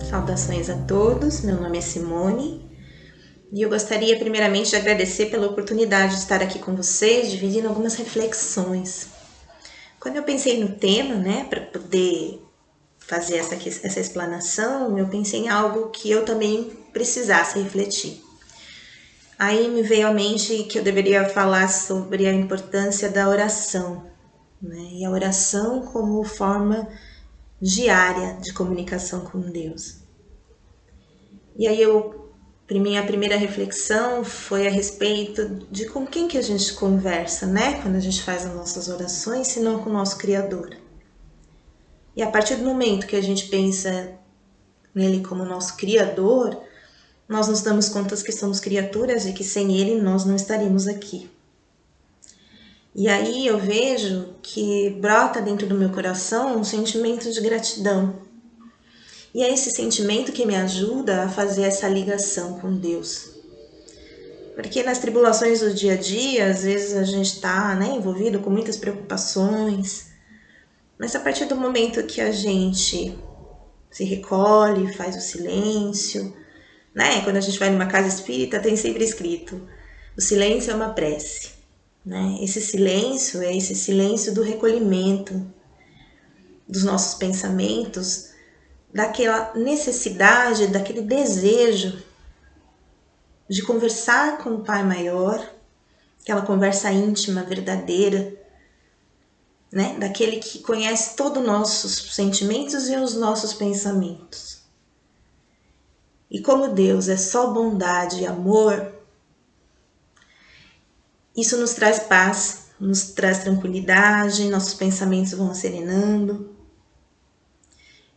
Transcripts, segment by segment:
Saudações a todos, meu nome é Simone e eu gostaria primeiramente de agradecer pela oportunidade de estar aqui com vocês, dividindo algumas reflexões. Quando eu pensei no tema, para poder fazer essa explanação, eu pensei em algo que eu também precisasse refletir. Aí me veio à mente que eu deveria falar sobre a importância da oração, e a oração como forma diária de comunicação com Deus. E aí a primeira reflexão foi a respeito de com quem que a gente conversa, quando a gente faz as nossas orações, se não com o nosso Criador. E a partir do momento que a gente pensa nele como nosso Criador, nós nos damos conta que somos criaturas e que sem ele nós não estaríamos aqui. E aí eu vejo que brota dentro do meu coração um sentimento de gratidão. E é esse sentimento que me ajuda a fazer essa ligação com Deus. Porque nas tribulações do dia a dia, às vezes a gente está envolvido com muitas preocupações. Mas a partir do momento que a gente se recolhe, faz o silêncio, quando a gente vai numa casa espírita, tem sempre escrito: o silêncio é uma prece. Esse silêncio é esse silêncio do recolhimento dos nossos pensamentos, daquela necessidade, daquele desejo de conversar com o Pai Maior, aquela conversa íntima, verdadeira, daquele que conhece todos os nossos sentimentos e os nossos pensamentos. E como Deus é só bondade e amor, isso nos traz paz, nos traz tranquilidade, nossos pensamentos vão serenando.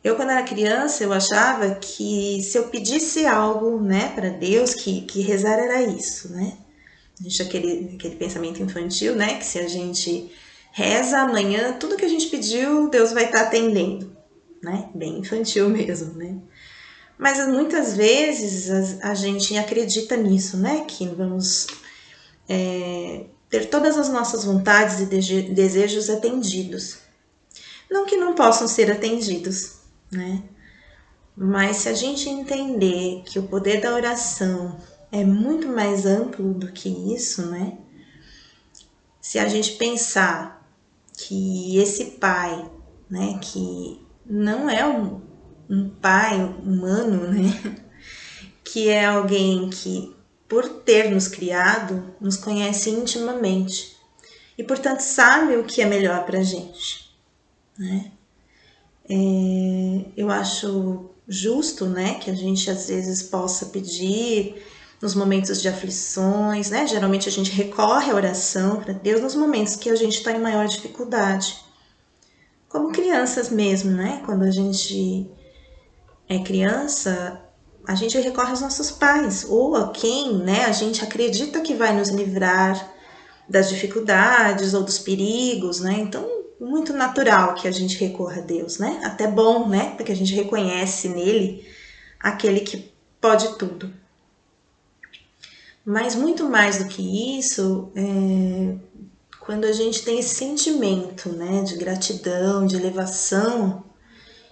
Eu, quando era criança, eu achava que se eu pedisse algo, para Deus, que rezar era isso, A gente aquele pensamento infantil, que se a gente reza amanhã, tudo que a gente pediu, Deus vai estar atendendo, Bem infantil mesmo, Mas muitas vezes a gente acredita nisso, Que vamos ter todas as nossas vontades e desejos atendidos. Não que não possam ser atendidos, Mas se a gente entender que o poder da oração é muito mais amplo do que isso, Se a gente pensar que esse pai, que não é um pai humano, que é alguém que, por ter nos criado, nos conhece intimamente e, portanto, sabe o que é melhor para a gente, Eu acho justo, que a gente às vezes possa pedir nos momentos de aflições, Geralmente a gente recorre à oração para Deus nos momentos que a gente está em maior dificuldade. Como crianças mesmo, Quando a gente é criança, a gente recorre aos nossos pais ou a quem, a gente acredita que vai nos livrar das dificuldades ou dos perigos, Então, muito natural que a gente recorra a Deus, Até bom, Porque a gente reconhece nele aquele que pode tudo. Mas muito mais do que isso, quando a gente tem esse sentimento, de gratidão, de elevação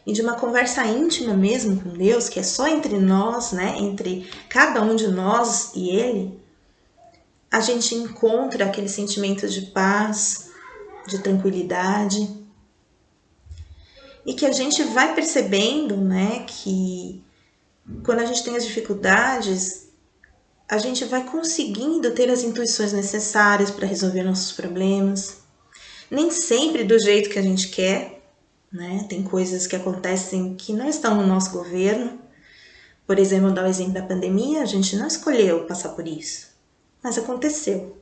e de uma conversa íntima mesmo com Deus, que é só entre nós, entre cada um de nós e Ele, a gente encontra aquele sentimento de paz, de tranquilidade, e que a gente vai percebendo, que quando a gente tem as dificuldades, a gente vai conseguindo ter as intuições necessárias para resolver nossos problemas. Nem sempre do jeito que a gente quer, Tem coisas que acontecem que não estão no nosso governo. Por exemplo, vou dar o exemplo da pandemia, a gente não escolheu passar por isso, mas aconteceu,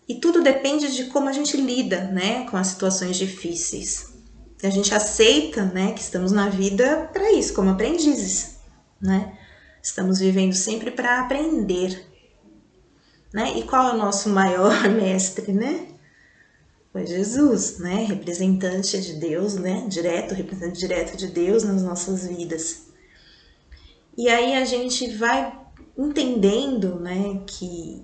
E tudo depende de como a gente lida, com as situações difíceis. A gente aceita, que estamos na vida para isso, como aprendizes, Estamos vivendo sempre para aprender, E qual é o nosso maior mestre, Foi Jesus, Representante de Deus, representante direto de Deus nas nossas vidas. E aí a gente vai entendendo, né, que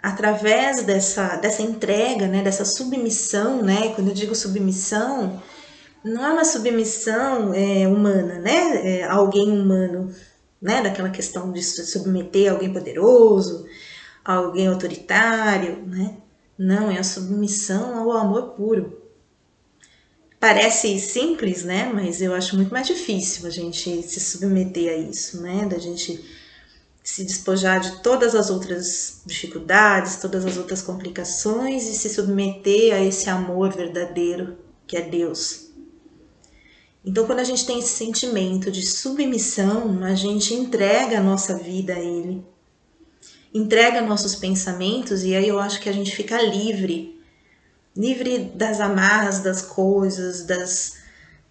através dessa entrega, né, dessa submissão, né, quando eu digo submissão, não é uma submissão humana, né, a alguém humano, né, daquela questão de se submeter a alguém poderoso, a alguém autoritário, né, não, é a submissão ao amor puro. Parece simples, né, mas eu acho muito mais difícil a gente se submeter a isso, né, da gente se despojar de todas as outras dificuldades, todas as outras complicações e se submeter a esse amor verdadeiro que é Deus. Então, quando a gente tem esse sentimento de submissão, a gente entrega a nossa vida a Ele, entrega nossos pensamentos e aí eu acho que a gente fica livre, livre das amarras das coisas,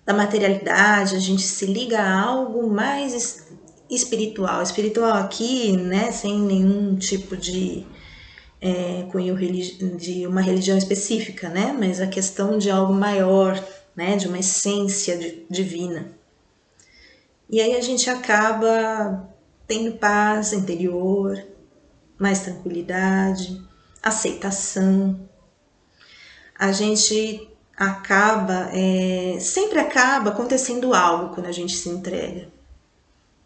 da materialidade, a gente se liga a algo mais espiritual. Espiritual aqui, né, sem nenhum tipo de cunho de uma religião específica, né, mas a questão de algo maior, né, de uma essência divina. E aí a gente acaba tendo paz interior, mais tranquilidade, aceitação. A gente sempre acaba acontecendo algo quando a gente se entrega.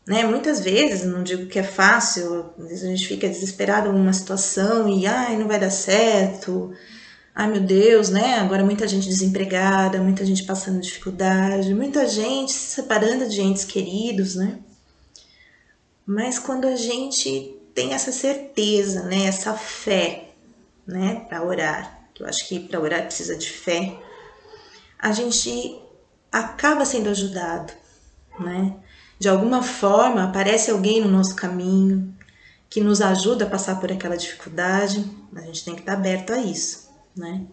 Né? Muitas vezes, não digo que é fácil, às vezes a gente fica desesperado numa situação e ai, não vai dar certo, ai meu Deus, né? Agora muita gente desempregada, muita gente passando dificuldade, muita gente se separando de entes queridos, né? Mas quando a gente tem essa certeza, né, essa fé, né, para orar, que eu acho que para orar precisa de fé, a gente acaba sendo ajudado, né? De alguma forma aparece alguém no nosso caminho que nos ajuda a passar por aquela dificuldade, a gente tem que estar aberto a isso, né?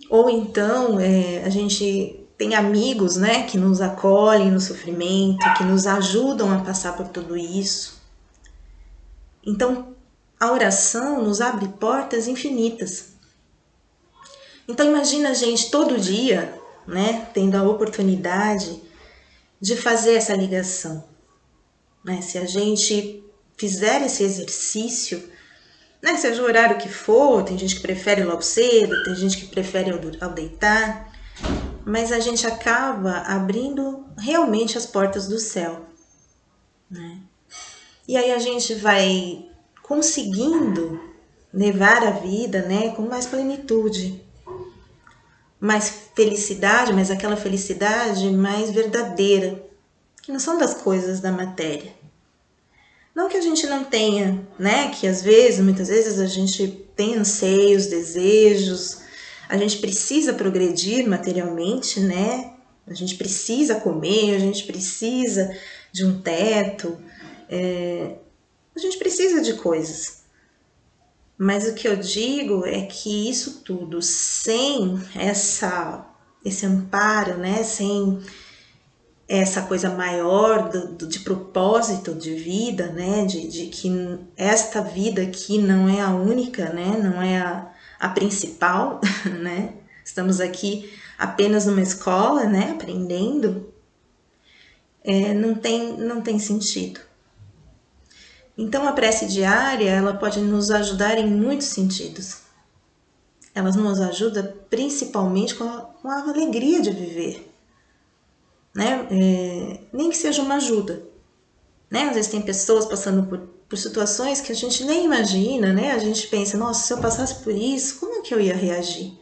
Ou então a gente tem amigos, né, que nos acolhem no sofrimento, que nos ajudam a passar por tudo isso. Então, a oração nos abre portas infinitas. Então, imagina a gente todo dia, né, tendo a oportunidade de fazer essa ligação. Né? Se a gente fizer esse exercício, né, seja o horário que for, tem gente que prefere logo cedo, tem gente que prefere ao deitar, mas a gente acaba abrindo realmente as portas do céu. Né? E aí a gente vai conseguindo levar a vida, né, com mais plenitude, mais felicidade, mas aquela felicidade mais verdadeira, que não são das coisas da matéria. Não que a gente não tenha, né, que às vezes, muitas vezes a gente tem anseios, desejos, a gente precisa progredir materialmente, né, a gente precisa comer, a gente precisa de um teto, a gente precisa de coisas. Mas o que eu digo é que isso tudo, sem esse amparo, né, sem essa coisa maior de propósito de vida, né, de que esta vida aqui não é a única, né, não é a principal, né, estamos aqui apenas numa escola, né, aprendendo, não tem sentido. Então a prece diária, ela pode nos ajudar em muitos sentidos. Ela nos ajuda principalmente com a alegria de viver. Né? Nem que seja uma ajuda. Né? Às vezes tem pessoas passando por situações que a gente nem imagina, né? A gente pensa, nossa, se eu passasse por isso, como é que eu ia reagir?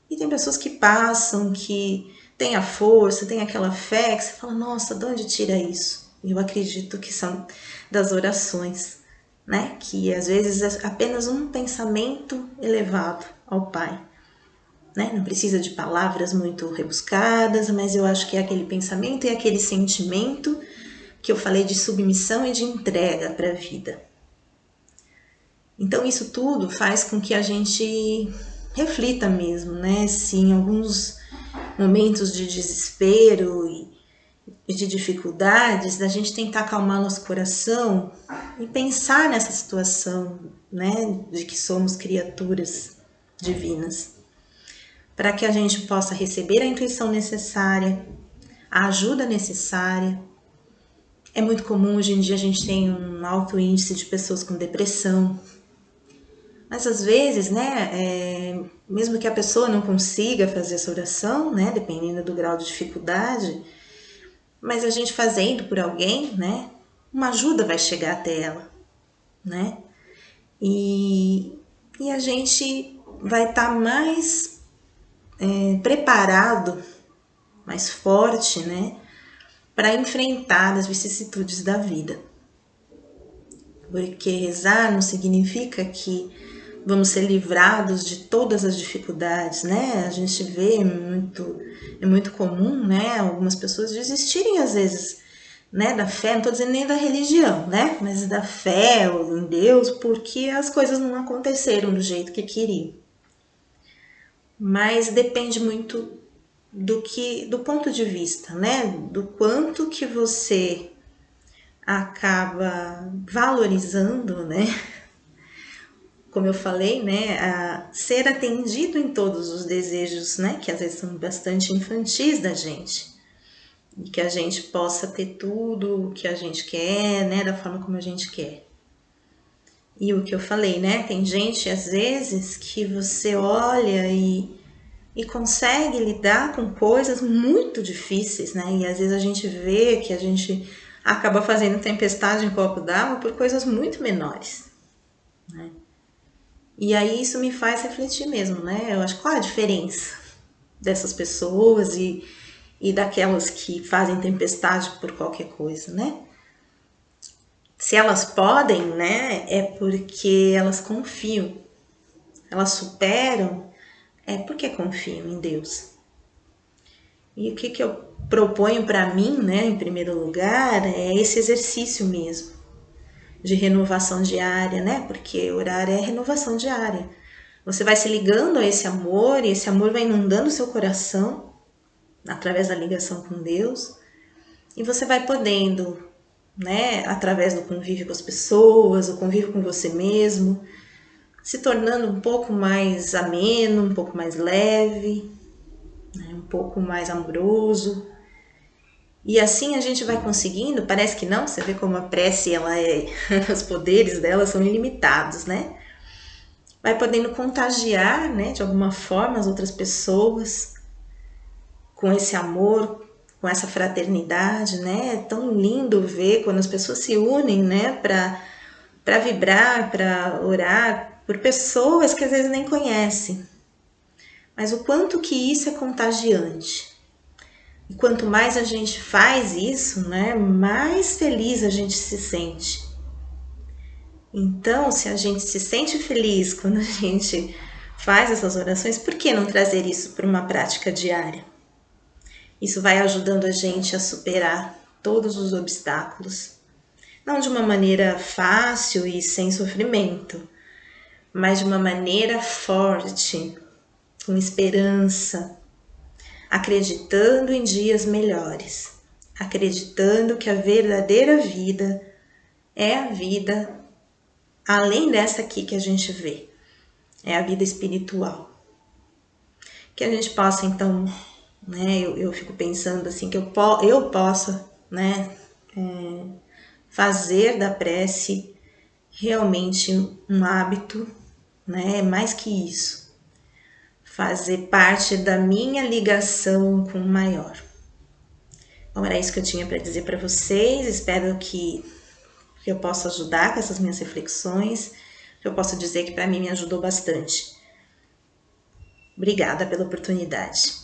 E tem pessoas que passam, que têm a força, têm aquela fé, que você fala, nossa, de onde tira isso? E eu acredito que são das orações, né? Que às vezes é apenas um pensamento elevado ao Pai. Né? Não precisa de palavras muito rebuscadas, mas eu acho que é aquele pensamento e aquele sentimento que eu falei de submissão e de entrega para a vida. Então isso tudo faz com que a gente reflita mesmo, né? Se em alguns momentos de desespero e de dificuldades, da gente tentar acalmar nosso coração e pensar nessa situação, né? De que somos criaturas divinas. Para que a gente possa receber a intuição necessária, a ajuda necessária, É muito comum hoje em dia a gente tem um alto índice de pessoas com depressão. Mas às vezes, né, mesmo que a pessoa não consiga fazer essa oração, né, dependendo do grau de dificuldade, mas a gente fazendo por alguém, né, uma ajuda vai chegar até ela, né? E a gente vai estar mais preparado, mais forte, né, para enfrentar as vicissitudes da vida. Porque rezar não significa que vamos ser livrados de todas as dificuldades, né? A gente vê é muito comum, né? Algumas pessoas desistirem às vezes, né? Da fé, não estou dizendo nem da religião, né? Mas da fé ou em Deus, porque as coisas não aconteceram do jeito que queriam. Mas depende muito do ponto de vista, né? Do quanto que você acaba valorizando, né? Como eu falei, né, a ser atendido em todos os desejos, né, que às vezes são bastante infantis da gente, e que a gente possa ter tudo o que a gente quer, né, da forma como a gente quer. E o que eu falei, né, tem gente às vezes que você olha e consegue lidar com coisas muito difíceis, né, e às vezes a gente vê que a gente acaba fazendo tempestade em copo d'água por coisas muito menores, né. E aí isso me faz refletir mesmo, né? Eu acho qual a diferença dessas pessoas e daquelas que fazem tempestade por qualquer coisa, né? Se elas podem, né, é porque elas confiam. Elas superam, é porque confiam em Deus. E o que eu proponho para mim, né, em primeiro lugar, é esse exercício mesmo de renovação diária, né? Porque orar é renovação diária. Você vai se ligando a esse amor e esse amor vai inundando o seu coração através da ligação com Deus e você vai podendo, né, através do convívio com as pessoas, o convívio com você mesmo, se tornando um pouco mais ameno, um pouco mais leve, né, um pouco mais amoroso. E assim a gente vai conseguindo, parece que não, você vê como a prece, ela os poderes dela são ilimitados, né? Vai podendo contagiar, né, de alguma forma as outras pessoas com esse amor, com essa fraternidade, né? É tão lindo ver quando as pessoas se unem, né, para vibrar, para orar por pessoas que às vezes nem conhecem. Mas o quanto que isso é contagiante. E quanto mais a gente faz isso, né, mais feliz a gente se sente. Então, se a gente se sente feliz quando a gente faz essas orações, por que não trazer isso para uma prática diária? Isso vai ajudando a gente a superar todos os obstáculos. Não de uma maneira fácil e sem sofrimento, mas de uma maneira forte, com esperança, acreditando em dias melhores, acreditando que a verdadeira vida é a vida além dessa aqui que a gente vê, é a vida espiritual. Que a gente possa, então, né, eu fico pensando assim, que eu possa, né, fazer da prece realmente um hábito, né, mais que isso, fazer parte da minha ligação com o maior. Bom, era isso que eu tinha para dizer para vocês, espero que eu possa ajudar com essas minhas reflexões, que eu possa dizer que para mim me ajudou bastante. Obrigada pela oportunidade.